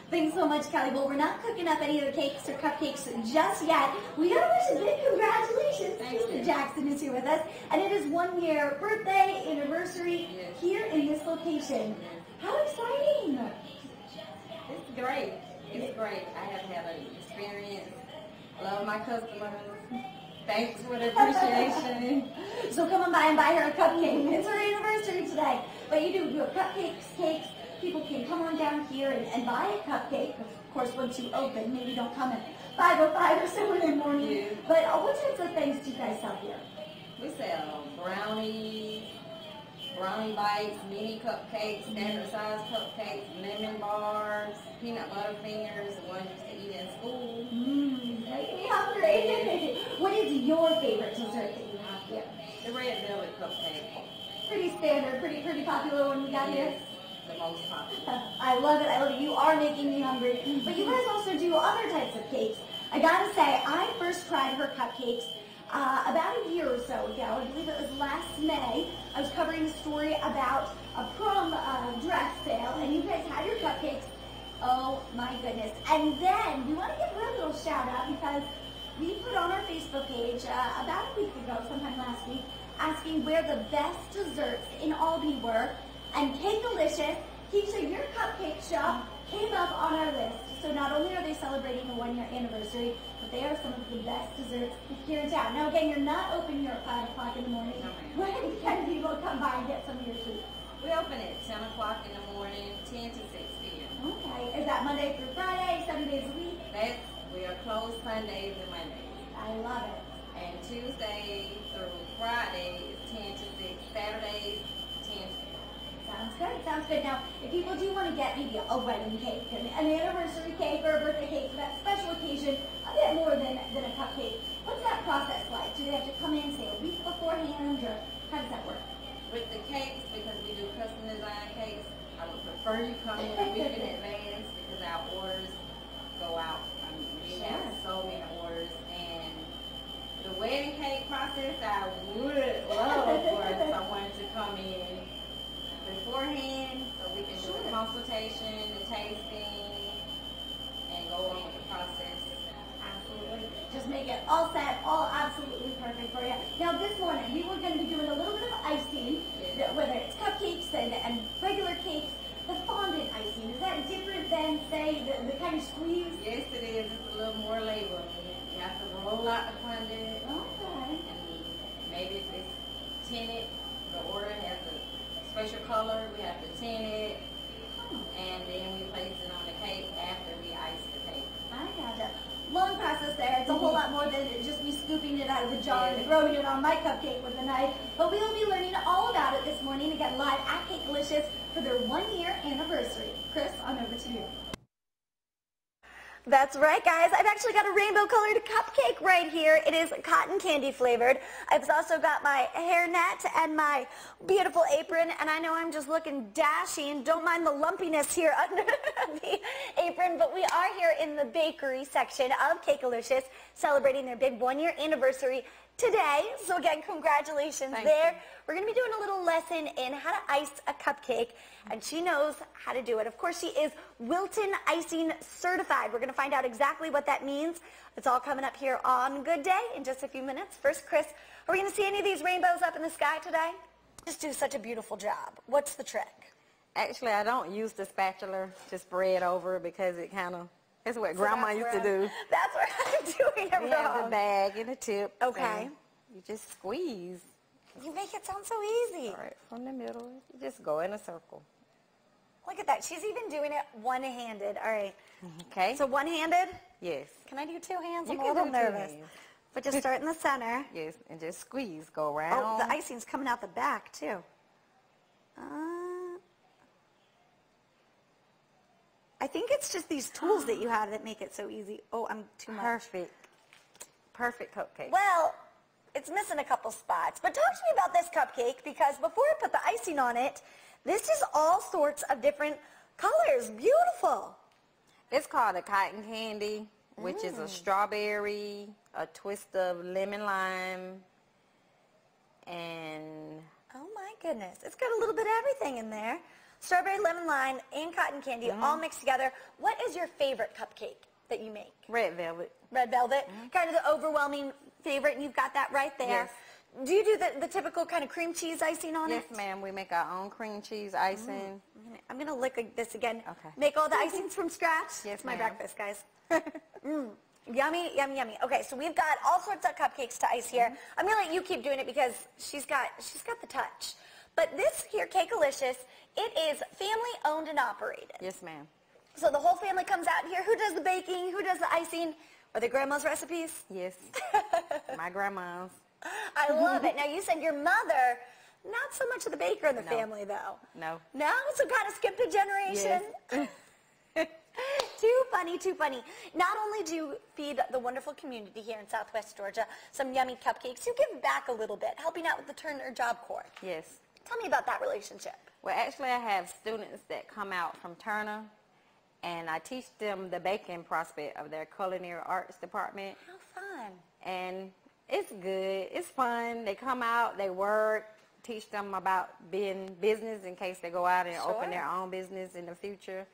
Thanks so much, Kelly. Well, we're not cooking up any of the cakes or cupcakes just yet. We got to wish a big congratulations. Mr. Jackson is here with us, and it is 1 year birthday anniversary here in this location. How exciting! It's great. It's great. I have had an experience. Love my customers. Thanks for the appreciation. So come on by and buy her a cupcake. It's her anniversary today. But you do have cupcakes, cakes. People can come on down here and buy a cupcake. Of course, once you open, maybe don't come at 5:05 or so in the morning. Yeah. But what types of things do you guys sell here? We sell brownies, brownie bites, mini cupcakes, standard size cupcakes, lemon bars, peanut butter fingers, the ones you used to eat in school. Make me hungry. What is your favorite dessert that you have here? The red velvet cupcake. Pretty standard, pretty popular when we got here. The most popular. I love it. I love it. You are making me hungry. But you guys also do other types of cakes. I gotta say, I first tried her cupcakes about a year or so ago. I believe it was last May. I was covering a story about a prom dress sale, and you guys had your cupcakes. Oh my goodness. And then we want to give her a little shout out because we put on our Facebook page about a week ago, sometime last week, asking where the best desserts in Albany were. And Cake-O-Liscious, Keisha, your cupcake shop, came up on our list. So not only are they celebrating a 1 year anniversary, but they are some of the best desserts here in town. Now again, you're not open here at 5 o'clock in the morning. No, When can people come by and get some of your food? We open at 10 o'clock in the morning, 10 to 6 p.m. Okay. Is that Monday through Friday, 7 days a week? We are closed Sundays and Mondays. I love it. And Tuesday through Friday is 10 to 6. Saturdays, 10 to 6. Sounds good. Sounds good. Now, if people do want to get maybe a wedding cake, an anniversary cake, or a birthday cake for that special occasion, a bit more than a cupcake, what's that process like? Do they have to come in, say, a week beforehand, or how does that work? With the cakes, because we do custom design cakes, I would prefer you come in a week in advance because our orders go out. I mean, we have so many orders, and the wedding cake process, I would love for someone to come in beforehand so we can do a consultation, the tasting, and go on with the process. Absolutely. Just make it all set, all absolutely perfect for you. Now this morning, we were going to be doing a little bit of icing, whether it's cupcakes and regular cakes. The fondant icing, is that different than, say, the kind of squeeze? Yes, it is. It's a little more labor. You have to roll out the fondant. Okay. And maybe if it's tinted, the order has a special color, we have to tint it, and then we place it on the cake after we ice the cake. I gotcha. Long process there. It's a whole lot more than just me scooping it out of the jar and throwing it on my cupcake with a knife. But we will be learning all about it this morning, again, live at Cake-O-Liscious for their 1 year anniversary. Chris, on over to you. That's right, guys. I've actually got a rainbow-colored cupcake right here. It is cotton candy flavored. I've also got my hairnet and my beautiful apron, and I know I'm just looking dashing. Don't mind the lumpiness here under the apron, but we are here in the bakery section of Cake-O-Liscious, celebrating their big 1 year anniversary today. So again, congratulations there. We're going to be doing a little lesson in how to ice a cupcake, and she knows how to do it. Of course, she is Wilton Icing Certified. We're going to find out exactly what that means. It's all coming up here on Good Day in just a few minutes. First, Chris, are we going to see any of these rainbows up in the sky today? Just do such a beautiful job. What's the trick? Actually, I don't use the spatula to spread over because it kind of, that's what Grandma used to do. That's where I'm doing it wrong. We have the bag and the tip. Okay. You just squeeze. You make it sound so easy. Right from the middle. You just go in a circle. Look at that. She's even doing it one-handed. All right. Okay. So one-handed? Yes. Can I do two hands? You I'm a can little do 2 nervous. hands. But just start in the center. Yes, and just squeeze. Go around. Oh, the icing's coming out the back, too. I think it's just these tools that you have that make it so easy. Oh, I'm too much. Perfect. Perfect cupcake. Well, it's missing a couple spots. But talk to me about this cupcake, because before I put the icing on it, this is all sorts of different colors. Beautiful. It's called a cotton candy, which is a strawberry, a twist of lemon lime, and... Oh my goodness. It's got a little bit of everything in there. strawberry, lemon, lime, and cotton candy all mixed together. What is your favorite cupcake that you make? Red velvet. Red velvet, kind of the overwhelming favorite, and you've got that right there. Yes. Do you do the typical kind of cream cheese icing on it? Yes, ma'am. We make our own cream cheese icing. I'm going to lick like this again. Okay. Make all the icings from scratch. Yes, It's my ma'am. breakfast, guys. Yummy, yummy, yummy. Okay, so we've got all sorts of cupcakes to ice here. I'm going to let you keep doing it because she's got the touch. But this here, Cake-O-Licious, it is family owned and operated. Yes, ma'am. So the whole family comes out here. Who does the baking? Who does the icing? Are they grandma's recipes? Yes. My grandma's. I love it. Now, you said your mother, not so much of the baker in the No. family, though. No. No? So kind of skipped a generation? Yes. Too funny, too funny. Not only do you feed the wonderful community here in Southwest Georgia some yummy cupcakes, you give back a little bit, helping out with the Turner Job Corps. Yes. Tell me about that relationship. Well, actually, I have students that come out from Turner, and I teach them the baking prospect of their culinary arts department. How fun. And it's good. It's fun. They come out, they work, teach them about being business in case they go out and Sure. open their own business in the future.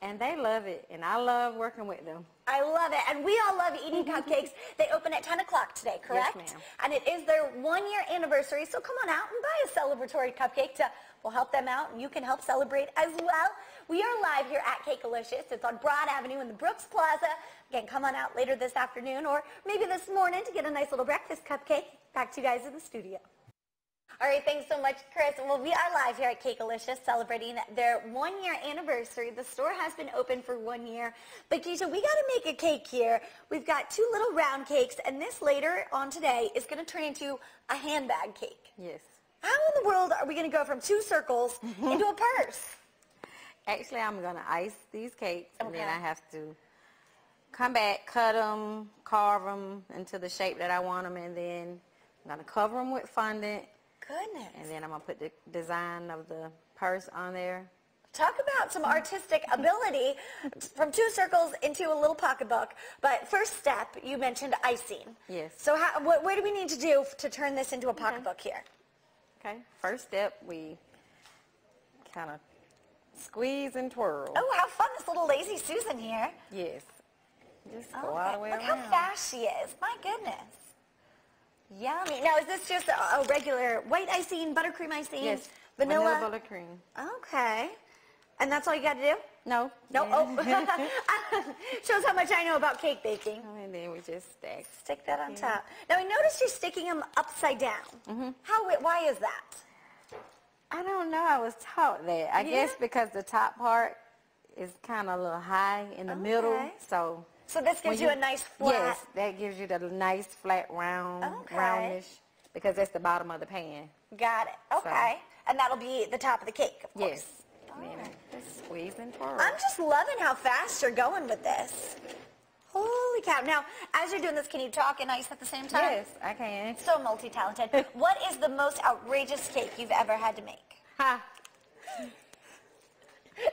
And they love it, and I love working with them. I love it. And we all love eating cupcakes. They open at 10 o'clock today, correct? Yes, ma'am. And it is their 1-year anniversary, so come on out and buy a celebratory cupcake to, we'll help them out, and you can help celebrate as well. We are live here at Cake-O-Licious. It's on Broad Avenue in the Brooks Plaza. Again, come on out later this afternoon or maybe this morning to get a nice little breakfast cupcake. Back to you guys in the studio. All right, thanks so much, Chris. Well, we are live here at Cake-O-Licious celebrating their 1-year anniversary. The store has been open for 1 year. But, Keisha, we got to make a cake here. We've got 2 little round cakes, and this later on today is going to turn into a handbag cake. Yes. How in the world are we going to go from 2 circles into a purse? Actually, I'm going to ice these cakes, and then Okay. I have to come back, cut them, carve them into the shape that I want them, and then I'm going to cover them with fondant. Goodness. And then I'm going to put the design of the purse on there. Talk about some artistic ability from 2 circles into a little pocketbook. But first step, you mentioned icing. Yes. So what do we need to do to turn this into a pocketbook here? Okay. First step, we kind of squeeze and twirl. Oh, how fun, this little lazy Susan here. Yes. Just go Okay. all the way Look around. how fast she is. My goodness. Yummy. Now, is this just a regular white icing, buttercream icing, Yes. vanilla? Vanilla buttercream. Okay. And that's all you got to do? No. No. Yeah. Oh. Shows how much I know about cake baking. And then we just stack. Stick that on top. Now, I noticed you're sticking them upside down. Why is that? I don't know. I was taught that. I guess because the top part is kind of a little high in the middle. So this gives you a nice flat. Yes, that gives you the nice flat round, Okay. roundish, because that's the bottom of the pan. Got it. Okay. And that'll be the top of the cake, of course. Yes. Then just squeeze and twirl. I'm just loving how fast you're going with this. Holy cow. Now, as you're doing this, can you talk and ice at the same time? Yes, I can. So multi-talented. What is the most outrageous cake you've ever had to make? Ha!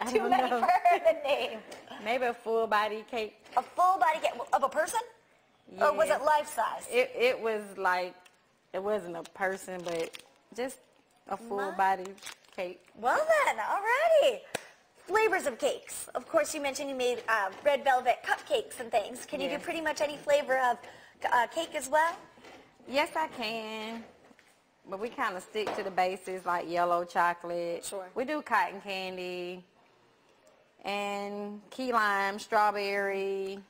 I Too don't many know. for the name. Maybe a full body cake. A full body cake of a person? Or was Yes. it life size? It was like, it wasn't a person, but just a full body cake. Well then, alrighty. Flavors of cakes. Of course, you mentioned you made red velvet cupcakes and things. Can you do Yes. pretty much any flavor of cake as well? Yes, I can. But we kind of stick to the basics like yellow chocolate. Sure. We do cotton candy and key lime, strawberry.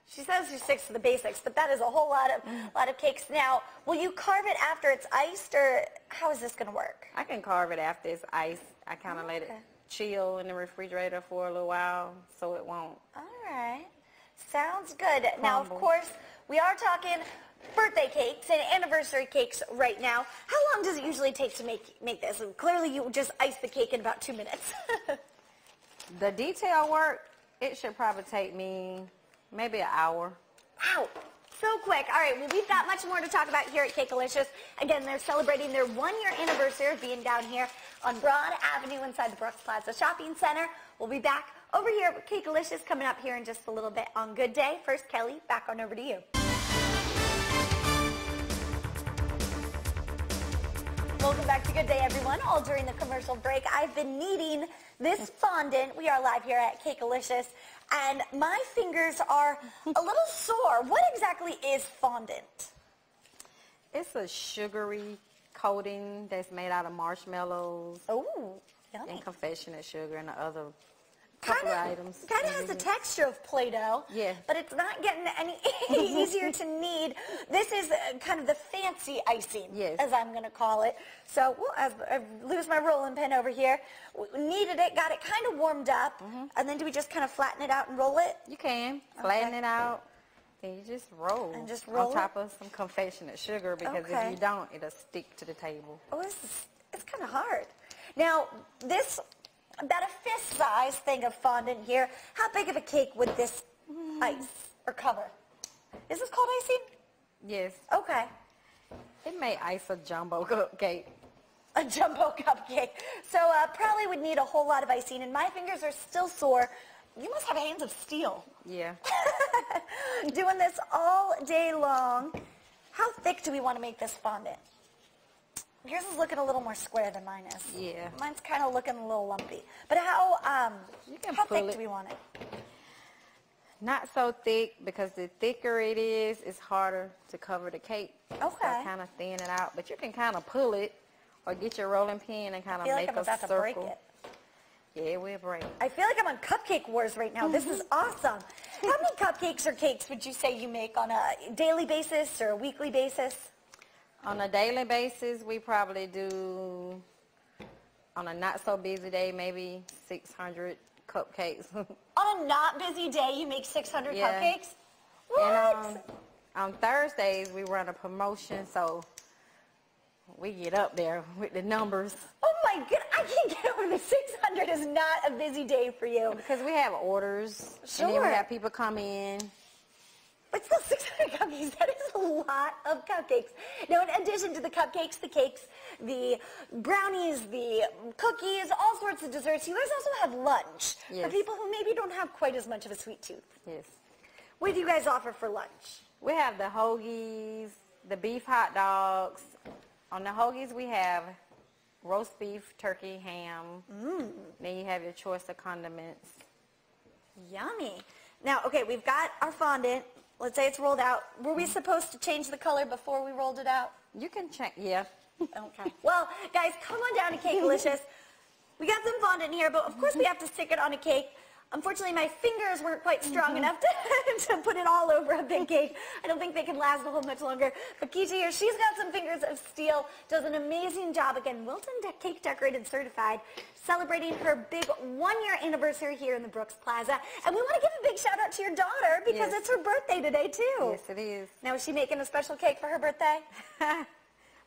She says she sticks to the basics, but that is a whole lot of cakes. Now, will you carve it after it's iced, or how is this going to work? I can carve it after it's iced. I kind of let it chill in the refrigerator for a little while so it won't. All right. Sounds good. Now, of Crumble. course, we are talking birthday cakes and anniversary cakes right now. How long does it usually take to make this? And clearly, you just ice the cake in about 2 minutes. The detail work, it should probably take me maybe an hour. Wow. So quick. All right, well, we've got much more to talk about here at Cake-O-Licious. Again, they're celebrating their 1-year anniversary of being down here on Broad Avenue inside the Brooks Plaza Shopping Center. We'll be back over here at Cake-O-Licious coming up here in just a little bit on Good Day. First, Kelly, back on over to you. Welcome back to Good Day, everyone. All during the commercial break, I've been kneading this fondant. We are live here at Cake-O-Liscious, and my fingers are a little sore. What exactly is fondant? It's a sugary coating that's made out of marshmallows Oh, yummy. and confectionate sugar and other couple of items. Kind of has the texture of Play-Doh, Yeah. but it's not getting any easier to knead. This is kind of the fancy icing, Yes. as I'm going to call it. So, well, I lose my rolling pin over here. Kneaded it, got it kind of warmed up, and then do we just kind of flatten it out and roll it? You can flatten it out, and you just roll. And just roll on top of some confectionate sugar, because Okay. if you don't, it'll stick to the table. Oh, it's kind of hard. Now, this, about a fist-size thing of fondant here. How big of a cake would this ice or cover? Is this called icing? Yes, Okay. it may ice a jumbo cupcake. A jumbo cupcake. So probably would need a whole lot of icing, and my fingers are still sore. You must have hands of steel. Yeah. Doing this all day long. How thick do we want to make this fondant? Yours is looking a little more square than mine is. Yeah. Mine's kind of looking a little lumpy. But how can how pull thick it. do we want it? Not so thick, because the thicker it is, it's harder to cover the cake. So Okay. kind of thin it out, but you can kind of pull it or get your rolling pin and kind I of feel make like I'm a about circle. to break it. Yeah, it will break. I feel like I'm on Cupcake Wars right now. This is awesome. How many cupcakes or cakes would you say you make on a daily basis or a weekly basis? On a daily basis, we probably do, on a not so busy day, maybe 600 cupcakes. On a not busy day, you make 600 Yeah. cupcakes? What? And on Thursdays, we run a promotion, so we get up there with the numbers. Oh my god, I can't get over the 600 is not a busy day for you. Because we have orders, and then Sure. we have people come in. But still 600 cupcakes, that is a lot of cupcakes. Now, in addition to the cupcakes, the cakes, the brownies, the cookies, all sorts of desserts, you guys also have lunch for Yes. people who maybe don't have quite as much of a sweet tooth. Yes. What do you guys offer for lunch? We have the hoagies, the beef hot dogs. On the hoagies, we have roast beef, turkey, ham. Then you have your choice of condiments. Yummy. Now, okay, we've got our fondant. Let's say it's rolled out. Were we supposed to change the color before we rolled it out? You can check, yeah. Okay. Well, guys, come on down to Cake-O-Liscious. We got some fondant here, but of course we have to stick it on a cake. Unfortunately, my fingers weren't quite strong enough to put it all over a big cake. I don't think they can last a whole much longer. But Keisha here, she's got some fingers of steel, does an amazing job. Again, Wilton Cake Decorated Certified, celebrating her big one-year anniversary here in the Brooks Plaza. And we want to give a big shout out to your daughter because Yes. it's her birthday today, too. Yes, it is. Now, is she making a special cake for her birthday?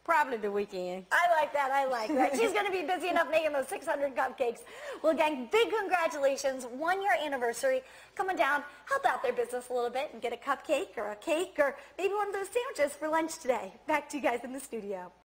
Probably the weekend. I like that. I like that. She's going to be busy enough making those 600 cupcakes. Well, gang, big congratulations. 1-year anniversary. Come on down, help out their business a little bit and get a cupcake or a cake or maybe one of those sandwiches for lunch today. Back to you guys in the studio.